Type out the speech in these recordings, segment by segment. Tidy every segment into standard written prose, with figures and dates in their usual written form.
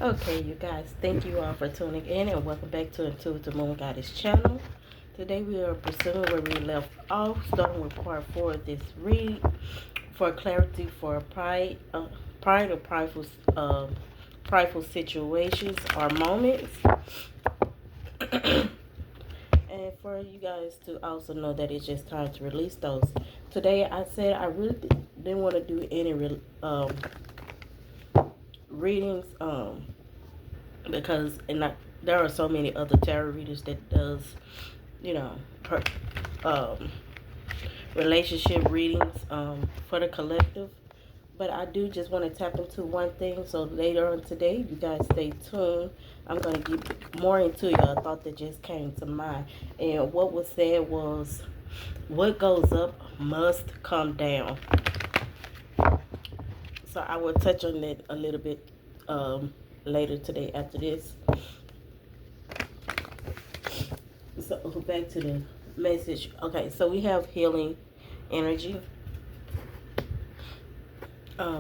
Okay, you guys, thank you all for tuning in and welcome back to Intuitive-da-MoonGoddess channel. Today we are pursuing where we left off, starting with part 4 of this read for clarity for pride or prideful situations or moments. And for you guys to also know that it's just time to release those. Today I said I really didn't want to do any readings because there are so many other tarot readers that does, you know, um, relationship readings for the collective. But I do just want to tap into one thing. So later on today, you guys stay tuned. I'm going to get more into a thought that just came to mind. And what was said was, what goes up must come down. So I will touch on that a little bit later today after this. So back to the message. Okay, so we have healing energy.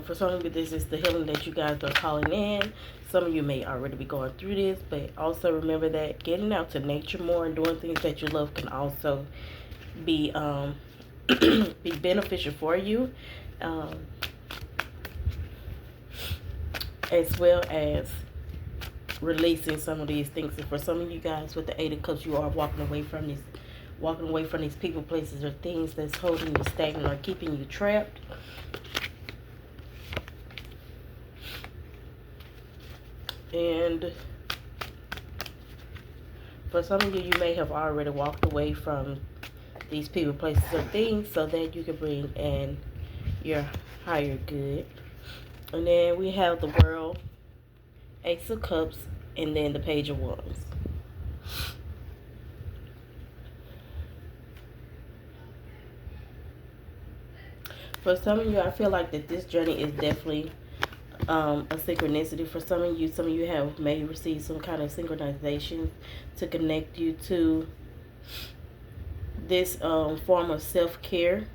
For some of you, this is the healing that you guys are calling in. Some of you may already be going through this, but also remember that getting out to nature more and doing things that you love can also be be beneficial for you, as well as releasing some of these things. And for some of you guys with the Eight of Cups, you are walking away from these people, places, or things that's holding you stagnant or keeping you trapped. And for some of you, you may have already walked away from these people, places, or things so that you can bring in your higher good. And then we have the World, Ace of Cups, and then the Page of Wands. For some of you, I feel like that this journey is definitely a synchronicity. For some of you may receive some kind of synchronization to connect you to this form of self-care.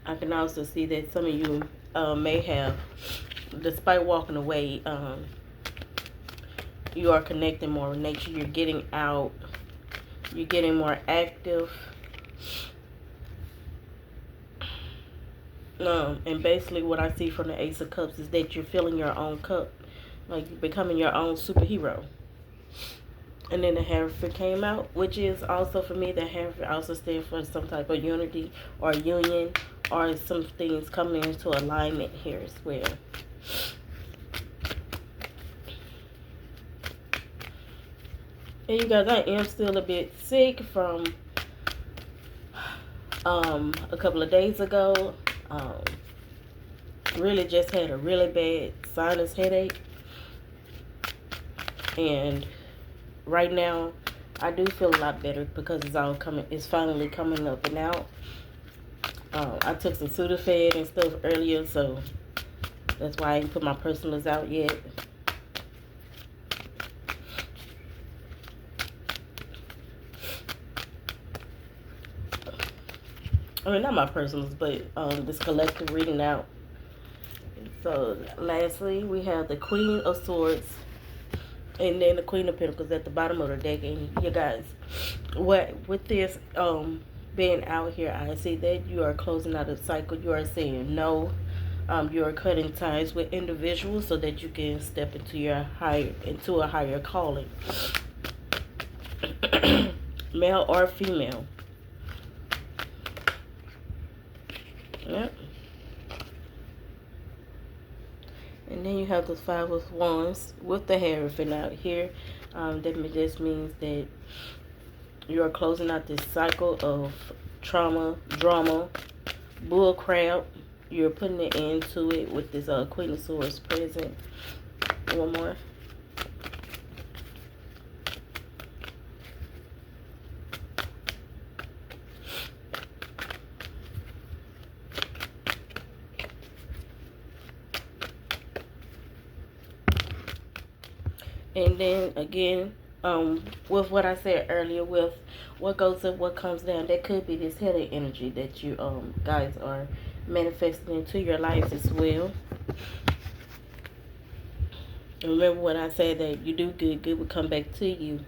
I can also see that some of you may have, despite walking away, you are connecting more with nature. You're getting out. You're getting more active. And basically what I see from the Ace of Cups is that you're filling your own cup. Like you're becoming your own superhero. And then the Hierophant came out, which is also, for me, the Hierophant also stands for some type of unity or union, or some things coming into alignment here as well. And you guys, I am still a bit sick from a couple of days ago. Really just had a really bad sinus headache. And right now, I do feel a lot better because it's finally coming up and out. I took some Sudafed and stuff earlier, so that's why I didn't put my personals out yet. I mean, not my personals, but this collective reading out. So, lastly, we have the Queen of Swords and then the Queen of Pentacles at the bottom of the deck. And you guys, with this being out here, I see that you are closing out a cycle. You are saying no. You are cutting ties with individuals so that you can step into a higher calling, male or female. Yep. And then you have the Five of Wands with the Hierophant out here. That just means that you are closing out this cycle of trauma, drama, bullcrap. You're putting an end to it with this Queen of Swords present. One more. And then again, with what I said earlier, with what goes up, what comes down. That could be this healing energy that you guys are manifesting into your life as well. And remember when I said that you do good, good will come back to you.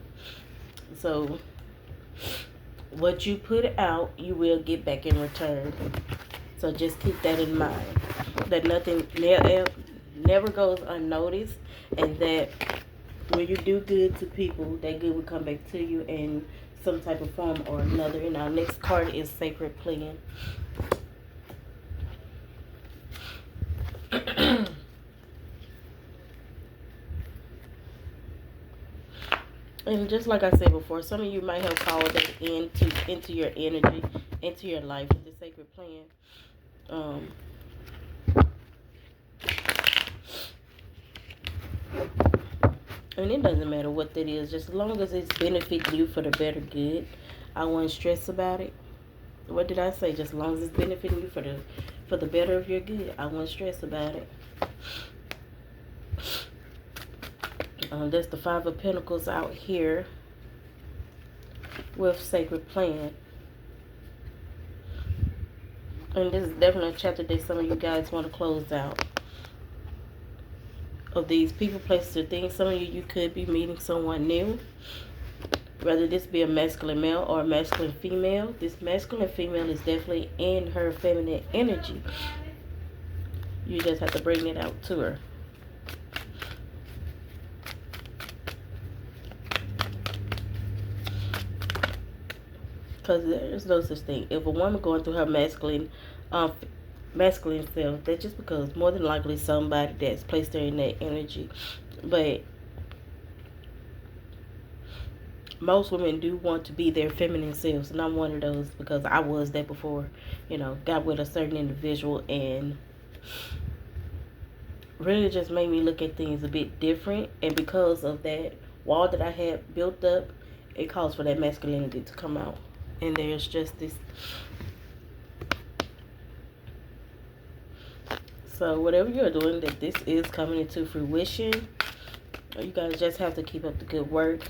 So what you put out, you will get back in return. So just keep that in mind. That nothing never goes unnoticed, and that when you do good to people, that good will come back to you in some type of form or another. And our next card is Sacred Plan. And just like I said before, some of you might have called that into your energy, into your life with the Sacred Plan. And it doesn't matter what that is, just as long as it's benefiting you for the better good. I wouldn't stress about it. What did I say? Just as long as it's benefiting you for the better of your good, I wouldn't stress about it. That's the Five of Pentacles out here with Sacred Plan. And this is definitely a chapter that some of you guys want to close out. Of these people, places, or things. Some of you could be meeting someone new. Whether this be a masculine male or a masculine female. This masculine female is definitely in her feminine energy. You just have to bring it out to her. Because there's no such thing. If a woman going through her masculine self, that's just because more than likely somebody that's placed her in that energy. But most women do want to be their feminine selves, and I'm one of those because I was that before. You know, got with a certain individual and really just made me look at things a bit different. And because of that wall that I had built up, it calls for that masculinity to come out. And there's just this. So whatever you're doing, that this is coming into fruition. You guys just have to keep up the good work.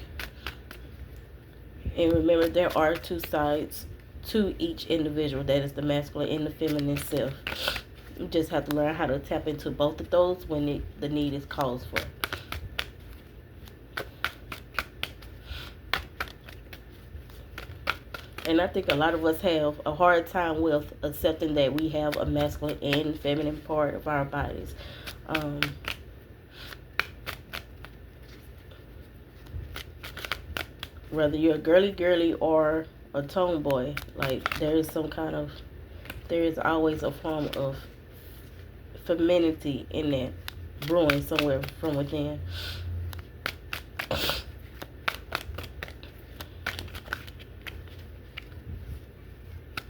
And remember, there are two sides to each individual. That is the masculine and the feminine self. You just have to learn how to tap into both of those when the need is called for. And I think a lot of us have a hard time with accepting that we have a masculine and feminine part of our bodies. Whether you're a girly or a tomboy, like there is always a form of femininity in that brewing somewhere from within.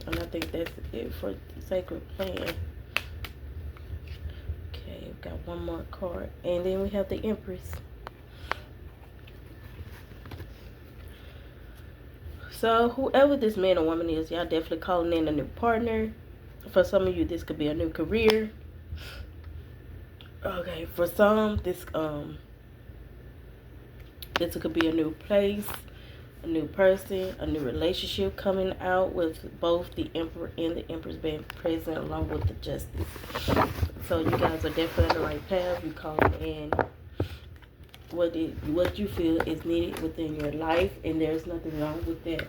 And I think that's it for Sacred Plan. Okay, we've got one more card. And then we have the Empress. So whoever this man or woman is, y'all definitely calling in a new partner. For some of you, this could be a new career. Okay, for some, this could be a new place, a new person, a new relationship coming out with both the Emperor and the Empress being present along with the Justice. So you guys are definitely on the right path. You calling in what you feel is needed within your life, and there's nothing wrong with that.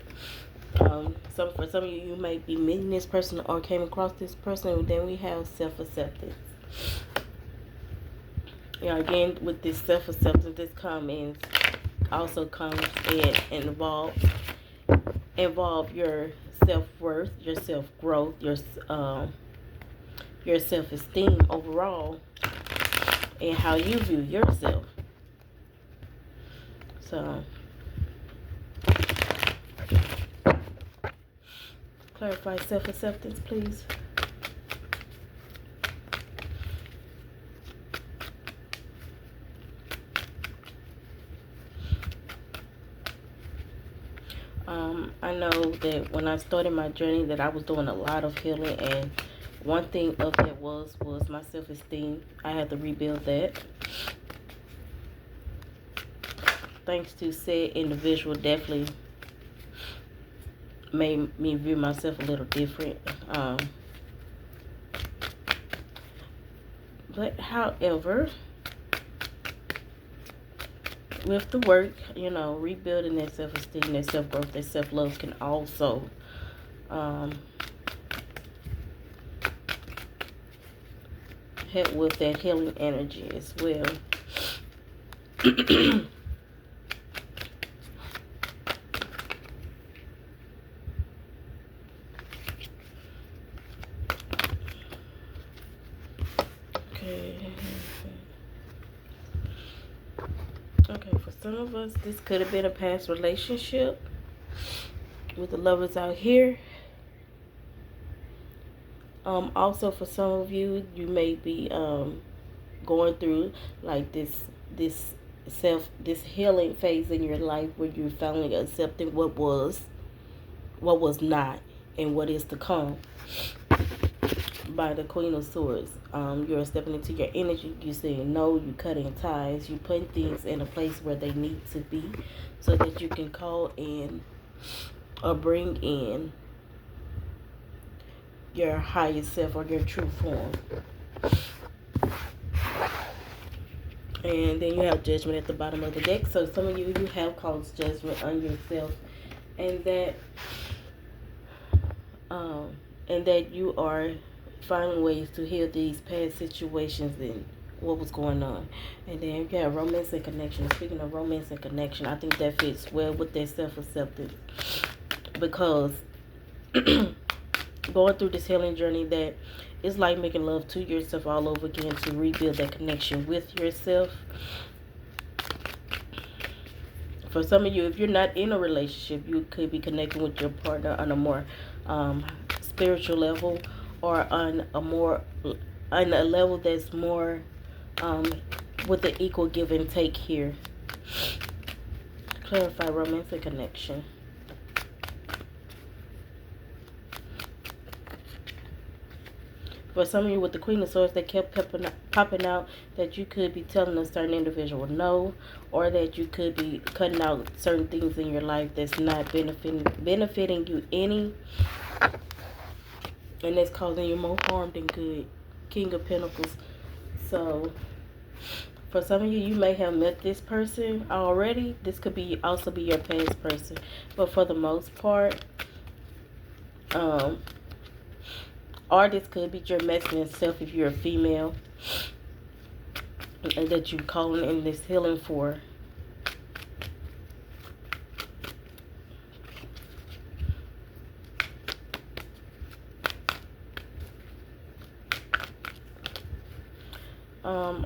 For some of you, you might be meeting this person or came across this person, and then we have self-acceptance. Again, with this self-acceptance, this also comes and involve your self-worth, your self-growth, your self-esteem overall, and how you view yourself. So, clarify self-acceptance, please. I know that when I started my journey that I was doing a lot of healing, and one thing of that was my self-esteem. I had to rebuild that. Thanks to said individual definitely made me view myself a little different. But however, with the work, you know, rebuilding that self-esteem, that self-growth, that self-love can also help with that healing energy as well. Okay, for some of us, this could have been a past relationship with the lovers out here. Also, for some of you, you may be going through like this healing phase in your life where you're finally accepting what was not, and what is to come. By the Queen of Swords, you're stepping into your energy. You're saying no. You're cutting ties. You're putting things in a place where they need to be, so that you can call in or bring in your highest self or your true form. And then you have Judgment at the bottom of the deck. So some of you have caused judgment on yourself, and that you are finding ways to heal these past situations and what was going on. And then you have romance and connection. Speaking of romance and connection, I think that fits well with that self-acceptance, because going through this healing journey, that it's like making love to yourself all over again, to rebuild that connection with yourself. For some of you, if you're not in a relationship, you could be connecting with your partner on a more spiritual level, or on a level that's more with the equal give and take here. Clarify romance and connection. For some of you with the Queen of Swords, they kept popping out that you could be telling a certain individual no, or that you could be cutting out certain things in your life that's not benefiting you any, and that's causing you more harm than good. King of Pentacles. So for some of you, you may have met this person already. This could be also be your past person, but for the most part, or this could be your masculine self if you're a female, and that you're calling in this healing for.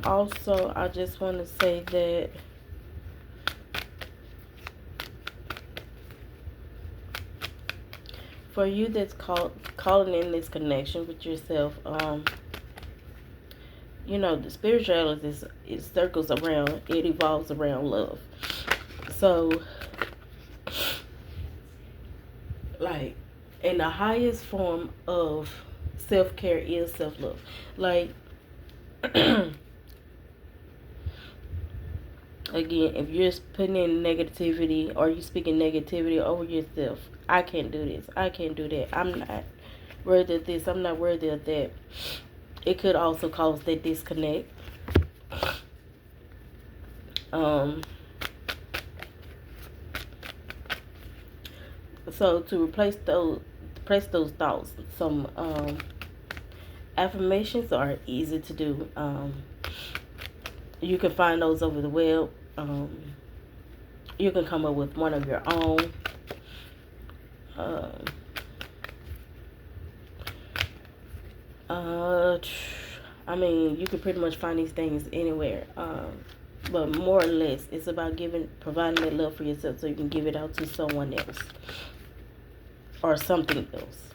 Also, I just want to say that for you that's calling in this connection with yourself, you know, the spirituality it circles around, it evolves around love. So, like, and the highest form of self-care is self-love. Like, again, if you're putting in negativity, or you speaking negativity over yourself, I can't do this, I can't do that, I'm not worthy of this, I'm not worthy of that, it could also cause that disconnect. So to replace those thoughts, some affirmations are easy to do. You can find those over the web. You can come up with one of your own. I mean, you can pretty much find these things anywhere. But more or less, it's about providing that love for yourself so you can give it out to someone else or something else.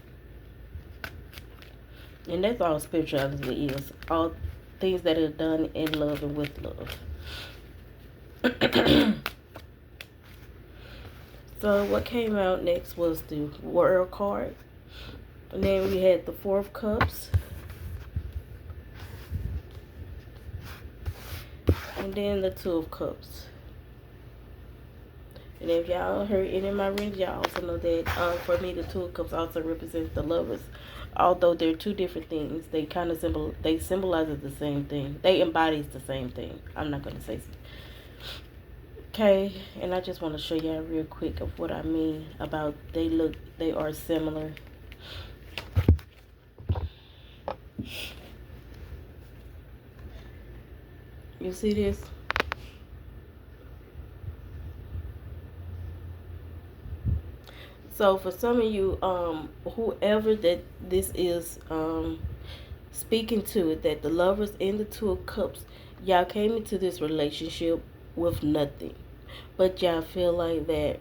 And that's all spirituality is. All things that are done in love and with love. So what came out next was the World card. And then we had the Four of Cups. And then the Two of Cups. And if y'all heard any of my readings, y'all also know that for me, the Two of Cups also represents the lovers. Although they're two different things, they kind of symbolize the same thing. They embodies the same thing. I'm not gonna say. Okay, and I just want to show y'all real quick of what I mean about they are similar. You see this? So for some of you, whoever that this is speaking to it, that the lovers in the Two of Cups, y'all came into this relationship with nothing. But y'all feel like that,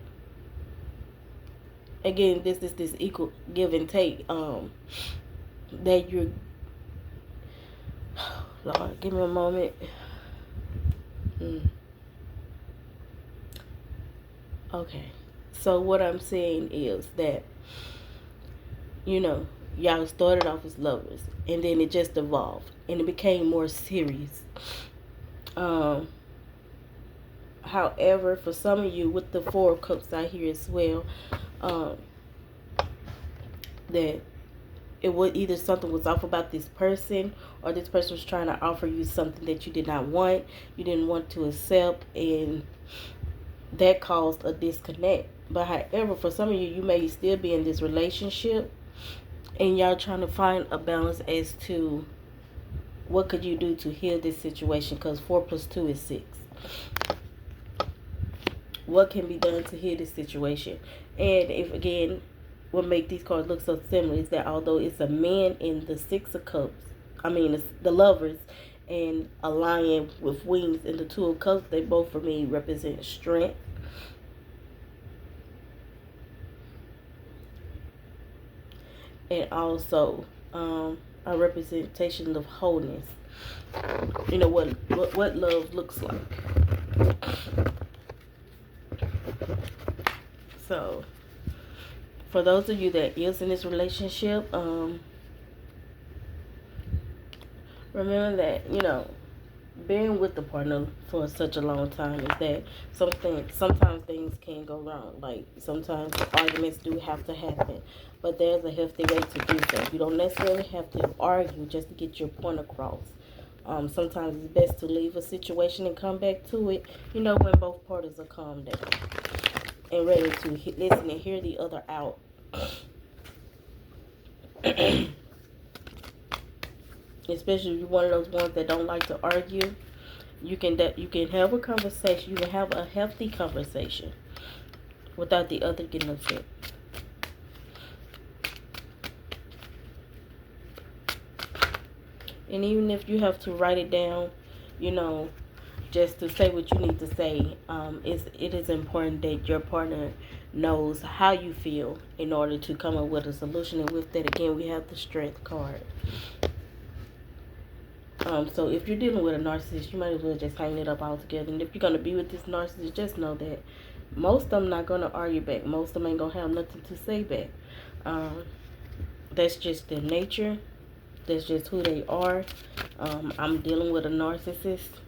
again, this is this equal give and take, that you're, Lord, give me a moment. Okay. So what I'm saying is that, you know, y'all started off as lovers, and then it just evolved, and it became more serious. However, for some of you, with the Four of Cups out here as well, that it was either something was off about this person, or this person was trying to offer you something that you did not want, you didn't want to accept, and that caused a disconnect. But however, for some of you, you may still be in this relationship, and y'all trying to find a balance as to what could you do to heal this situation, because 4 plus 2 is 6. What can be done to heal this situation? And if, again, what make these cards look so similar is that although it's a man in the Six of Cups, I mean it's the lovers, and a lion with wings in the Two of Cups, they both for me represent strength. And also a representation of wholeness. You know what love looks like. So for those of you that is in this relationship, remember that, you know, being with the partner for such a long time is that sometimes things can go wrong. Like sometimes arguments do have to happen, but there's a healthy way to do so. You don't necessarily have to argue just to get your point across. Sometimes it's best to leave a situation and come back to it, you know, when both parties are calmed down and ready to listen and hear the other out. Especially if you're one of those ones that don't like to argue, you can have a conversation. You can have a healthy conversation without the other getting upset. And even if you have to write it down, you know, just to say what you need to say, it is important that your partner knows how you feel in order to come up with a solution. And with that, again, we have the Strength card. So if you're dealing with a narcissist, you might as well just hang it up altogether. And if you're going to be with this narcissist, just know that most of them not going to argue back. Most of them ain't going to have nothing to say back. That's just their nature. That's just who they are. I'm dealing with a narcissist.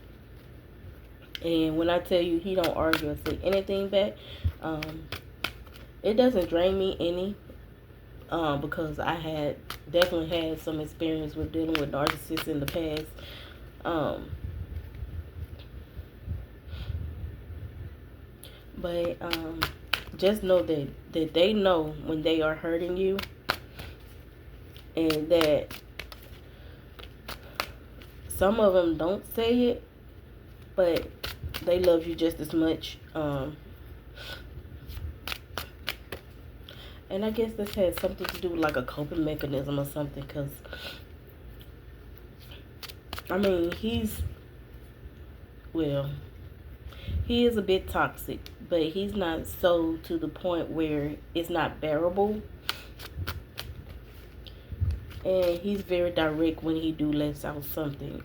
And when I tell you he don't argue or say anything back, it doesn't drain me any. Because I definitely had some experience with dealing with narcissists in the past. But just know that they know when they are hurting you, and that some of them don't say it, but they love you just as much. And I guess this has something to do with like a coping mechanism or something, because I mean he is a bit toxic, but he's not so to the point where it's not bearable. And he's very direct when he do lets out something.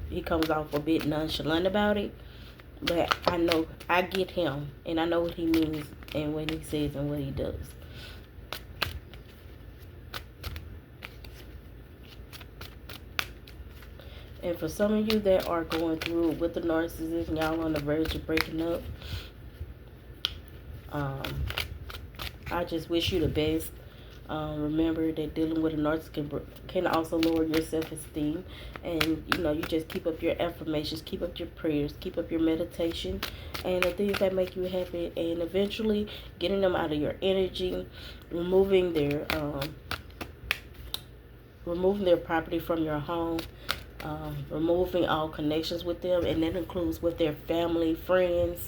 He comes off a bit nonchalant about it, but I get him, and I know what he means and what he says and what he does. And for some of you that are going through it with the narcissist and y'all on the verge of breaking up, I just wish you the best. Remember that dealing with a narcissist can also lower your self-esteem, and you just keep up your affirmations, keep up your prayers, keep up your meditation, and the things that make you happy, and eventually getting them out of your energy, removing their property from your home, removing all connections with them, and that includes with their family, friends.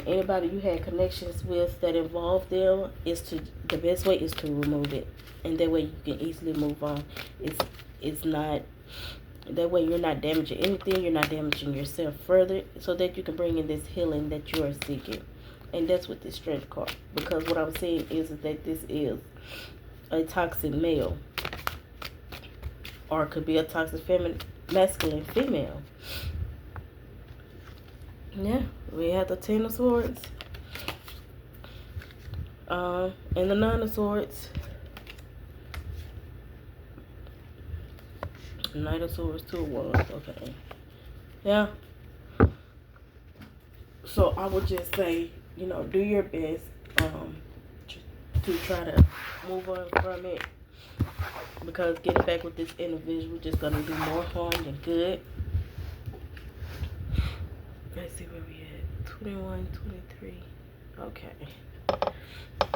Anybody you had connections with that involve them, the best way is to remove it, and that way you can easily move on. It's not that way you're not damaging anything, you're not damaging yourself further, so that you can bring in this healing that you are seeking. And that's what this Strength card, because what I'm saying is that this is a toxic male, or it could be a toxic masculine female. Yeah, we have the Ten of Swords, and the Nine of Swords, Knight of Swords, Two of Wands. Okay, yeah. So I would just say, do your best to try to move on from it, because getting back with this individual just gonna do more harm than good. Let's see where we at. 21, 23. Okay.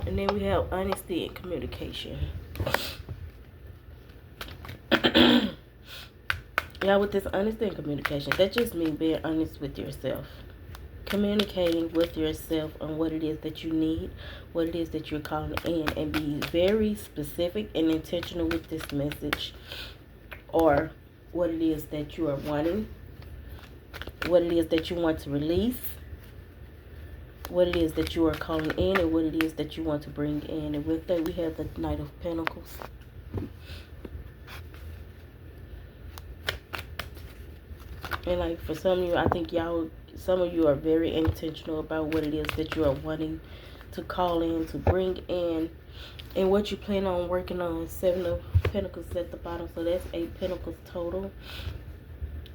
And then we have honesty and communication. Yeah, with this honesty and communication, that just means being honest with yourself. Communicating with yourself on what it is that you need, what it is that you're calling in, and be very specific and intentional with this message, or what it is that you are wanting, what it is that you want to release, what it is that you are calling in, and what it is that you want to bring in. And with that, we have the Knight of Pentacles. And like for some of you, I think some of you are very intentional about what it is that you are wanting to call in, to bring in, and what you plan on working on. Seven of Pentacles at the bottom, so that's 8 Pentacles total.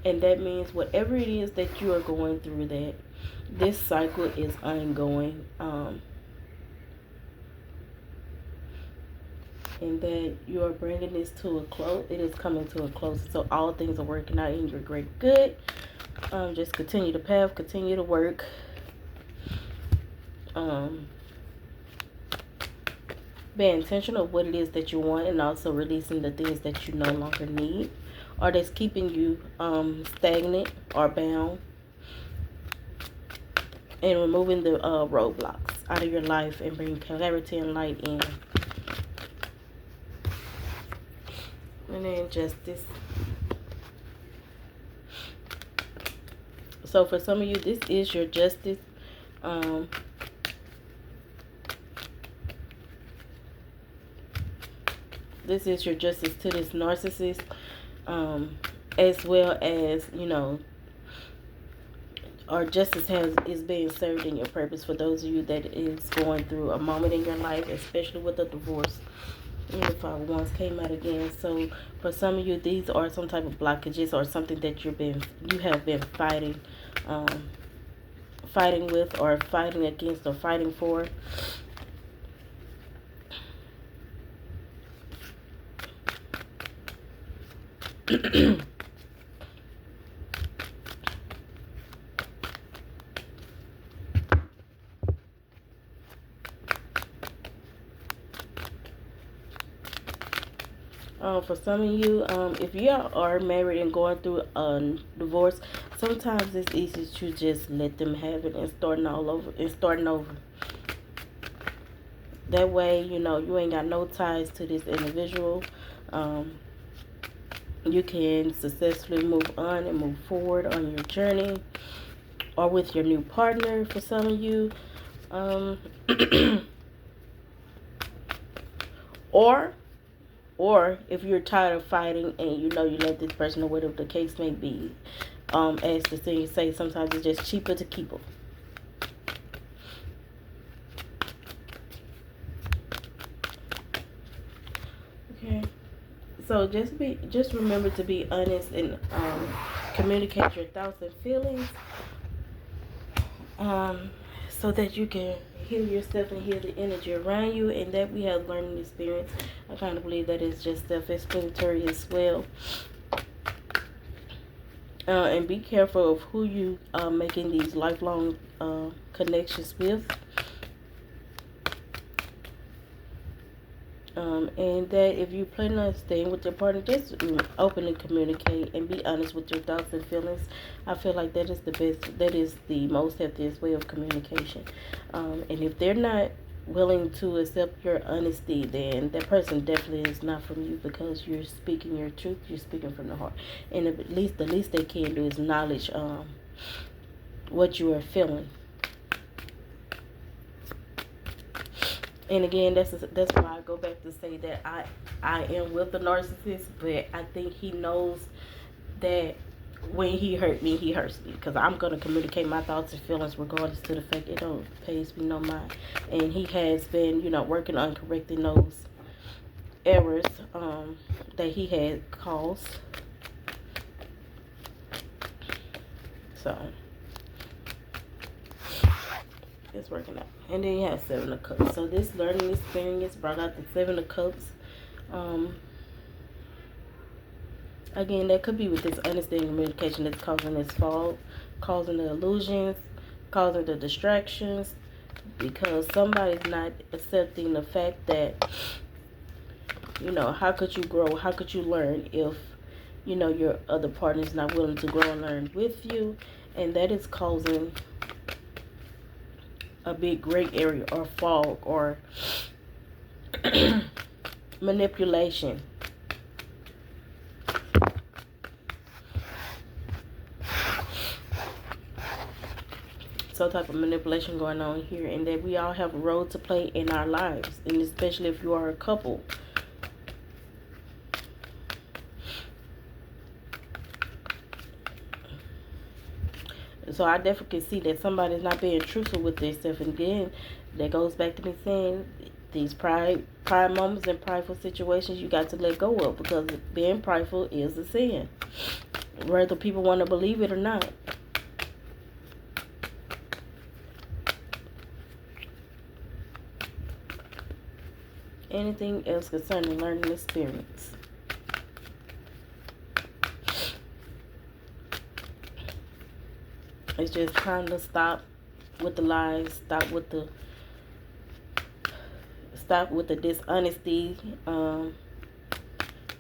And that means whatever it is that you are going through, that this cycle is ongoing, and that you are bringing this to a close. It is coming to a close. So all things are working out in your great good. Just continue the path, continue to work. Be intentional of what it is that you want, and also releasing the things that you no longer need, or that's keeping you stagnant or bound, and removing the roadblocks out of your life and bringing clarity and light in. And then Justice. So for some of you, this is your Justice. This is your justice to this narcissist, as well as, or justice is being served in your purpose for those of you that is going through a moment in your life, especially with a divorce. The 5 of Wands came out again. So for some of you, these are some type of blockages or something that you have been fighting with, or fighting against, or fighting for. For some of you, if you are married and going through a divorce, sometimes it's easy to just let them have it and starting over. That way, you ain't got no ties to this individual. You can successfully move on and move forward on your journey, or with your new partner for some of you. Or if you're tired of fighting and you let this person, or whatever the case may be, as the thing say, sometimes it's just cheaper to keep them. Okay, so just remember to be honest and communicate your thoughts and feelings, so that you can heal yourself and heal the energy around you, and that we have learning experience. I kind of believe that is just self-explanatory as well. And be careful of who you are making these lifelong connections with. And that if you plan on staying with your partner, just openly communicate and be honest with your thoughts and feelings. I feel like that is the best, that is the most healthiest way of communication. And if they're not willing to accept your honesty, then that person definitely is not from you, because you're speaking your truth, you're speaking from the heart. And the least they can do is acknowledge what you are feeling. And again, that's why I go back to say that I am with the narcissist, but I think he knows that when he hurt me, he hurts me, because I'm going to communicate my thoughts and feelings regardless to the fact it don't pays me no mind. And he has been, working on correcting those errors that he had caused. So it's working out. And then you have Seven of Cups. So this learning experience brought out the Seven of Cups. Again, that could be with this understanding communication that's causing this fog, causing the illusions, causing the distractions, because somebody's not accepting the fact that, how could you grow, how could you learn if, your other partner is not willing to grow and learn with you, and that is causing a big gray area or fog or manipulation. Some type of manipulation going on here, and that we all have a role to play in our lives, and especially if you are a couple. So I definitely can see that somebody's not being truthful with their stuff, and then that goes back to me saying these pride moments and prideful situations you got to let go of, because being prideful is a sin, whether people want to believe it or not. Anything else concerning learning experience? It's just time to stop with the lies, stop with the dishonesty,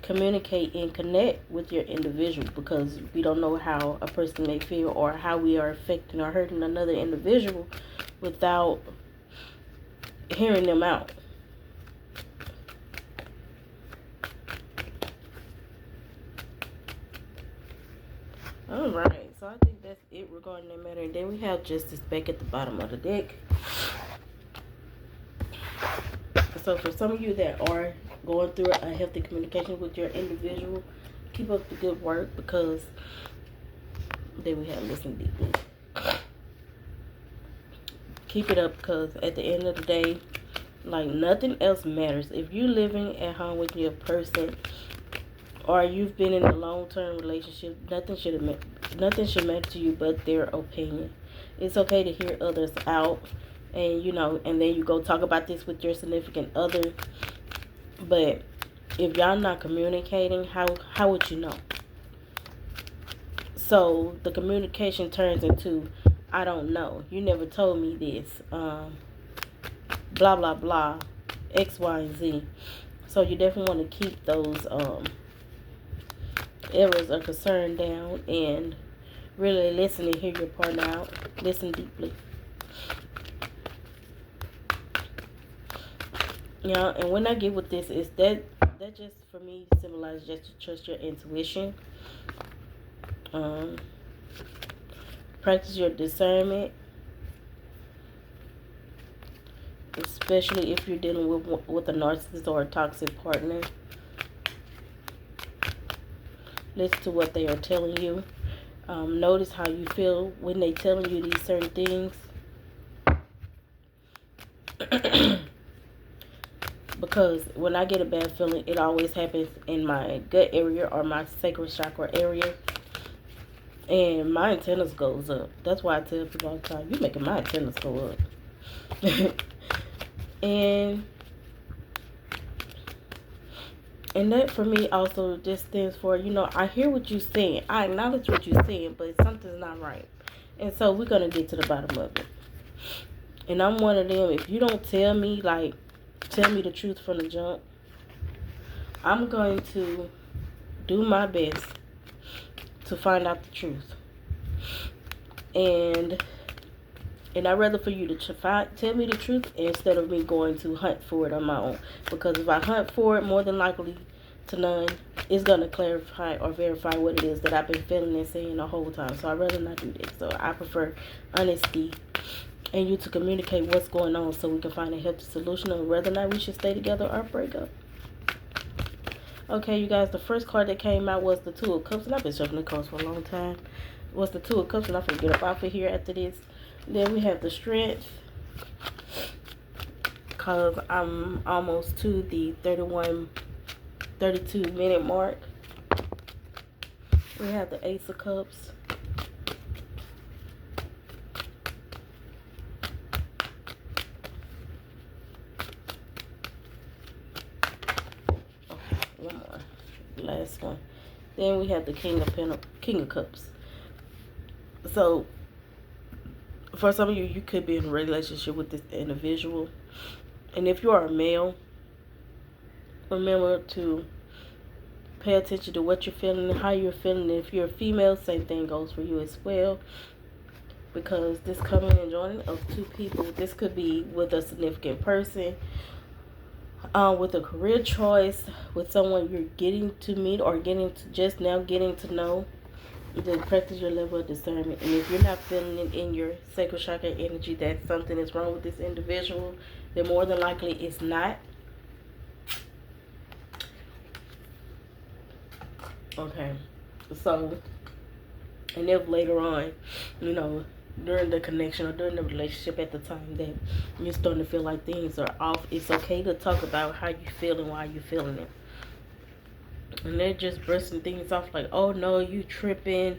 communicate and connect with your individual, because we don't know how a person may feel or how we are affecting or hurting another individual without hearing them out. Alright, so I think that's it regarding that matter. And then we have Justice back at the bottom of the deck. So for some of you that are going through a healthy communication with your individual, keep up the good work, because then we have Listen Deeply. Keep it up, because at the end of the day, like, nothing else matters. If you're living at home with your person, or you've been in a long-term relationship, nothing should matter to you but their opinion. It's okay to hear others out, and and then you go talk about this with your significant other. But if y'all not communicating, how would you know? So the communication turns into, I don't know, you never told me this, blah blah blah, X, Y, and Z. So you definitely want to keep those errors or concern down, and really listen and hear your partner out. Listen deeply. And when I get with this, is that just for me symbolizes just to trust your intuition. Practice your discernment, especially if you're dealing with a narcissist or a toxic partner. Listen to what they are telling you. Notice how you feel when they telling you these certain things. Because when I get a bad feeling, it always happens in my gut area or my sacral chakra area. And my antennas goes up. That's why I tell people all the time, you're making my antennas go up. and that for me also just stands for, you know, I hear what you're saying. I acknowledge what you're saying, but something's not right. And so we're going to get to the bottom of it. And I'm one of them. If you don't tell me, like, tell me the truth from the jump, I'm going to do my best to find out the truth. And I'd rather for you to tell me the truth instead of me going to hunt for it on my own. Because if I hunt for it, more than likely to none, it's going to clarify or verify what it is that I've been feeling and saying the whole time. So I'd rather not do this. So I prefer honesty and you to communicate what's going on so we can find a healthy solution on whether or not we should stay together or break up. Okay, you guys, the first card that came out was the Two of Cups. And I've been shuffling the cards for a long time. It was the Two of Cups, and I'm going to get up off of here after this. Then we have the Strength, because I'm almost to the 32 minute mark. We have the Ace of Cups. Okay, one more. Last one. Then we have the King of Cups. So for some of you, you could be in a relationship with this individual. And if you are a male, remember to pay attention to what you're feeling and how you're feeling. If you're a female, same thing goes for you as well. Because this coming and joining of two people, this could be with a significant person, with a career choice, with someone you're getting to meet or just now getting to know. Then practice your level of discernment. And if you're not feeling it in your sacral chakra energy that something is wrong with this individual, then more than likely it's not. Okay. So, and if later on, you know, during the connection or during the relationship at the time that you're starting to feel like things are off, it's okay to talk about how you feel and why you're feeling it. And they're just bursting things off like, oh no, you tripping,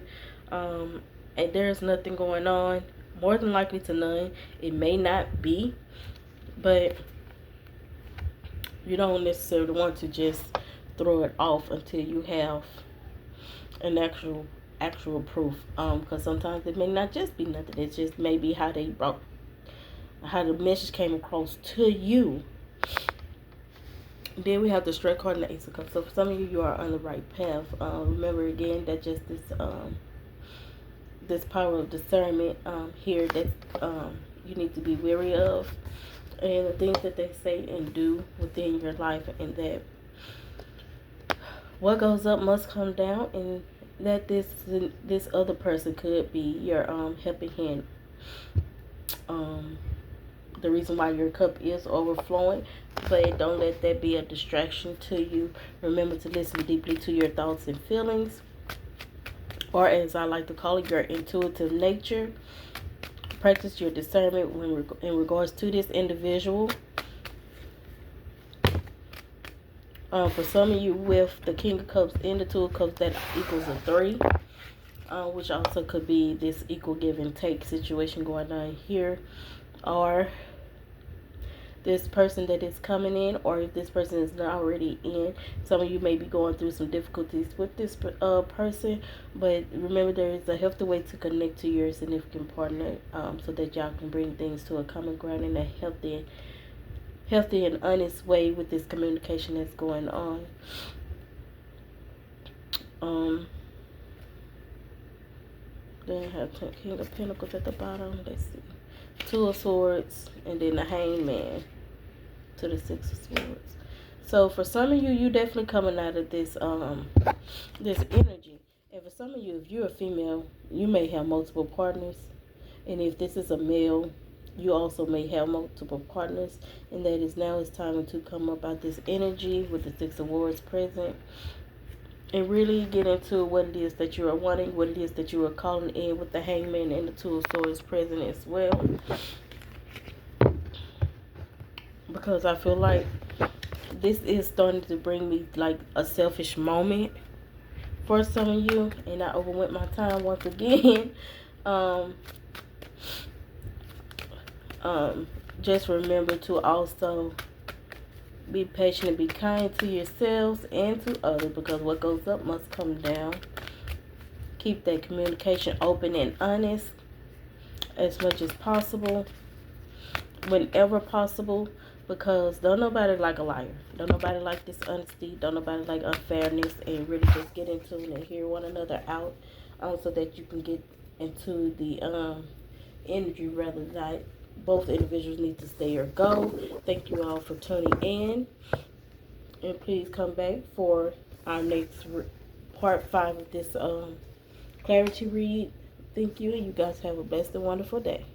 and there's nothing going on. More than likely to none. It may not be, but you don't necessarily want to just throw it off until you have an actual proof. Because sometimes it may not just be nothing. It's just maybe how the message came across to you. Then we have the Strength card and the Ace of Cups. So for some of you, you are on the right path. Remember again that just this power of discernment here that you need to be wary of, and the things that they say and do within your life, and that what goes up must come down, and that this other person could be your helping hand. The reason why your cup is overflowing, but don't let that be a distraction to you. Remember to listen deeply to your thoughts and feelings, or as I like to call it, your intuitive nature. Practice your discernment in regards to this individual. For some of you with the King of Cups and the Two of Cups, that equals a 3. Which also could be this equal give and take situation going on here. Or this person that is coming in, or if this person is not already in. Some of you may be going through some difficulties with this person, but remember there is a healthy way to connect to your significant partner, so that y'all can bring things to a common ground in a healthy and honest way with this communication that's going on. Then I have King of Pentacles at the bottom. Let's see. Two of Swords, and then the Hangman to the Six of Swords. So for some of you, you definitely coming out of this this energy. And for some of you, if you're a female, you may have multiple partners. And if this is a male, you also may have multiple partners. And that is now it's time to come up out this energy with the Six of Swords present. And really get into what it is that you are wanting, what it is that you are calling in with the Hangman and the Two of Swords present as well. Because I feel like this is starting to bring me like a selfish moment for some of you. And I overwent my time once again. Just remember to also be patient and be kind to yourselves and to others, because what goes up must come down. Keep that communication open and honest as much as possible, whenever possible, because don't nobody like a liar. Don't nobody like dishonesty. Don't nobody like unfairness. And really just get into it and hear one another out, so that you can get into the energy, rather than both individuals need to stay or go. Thank you all for tuning in, and please come back for our next part 5 of this clarity read. Thank you, and you guys have a blessed and wonderful day.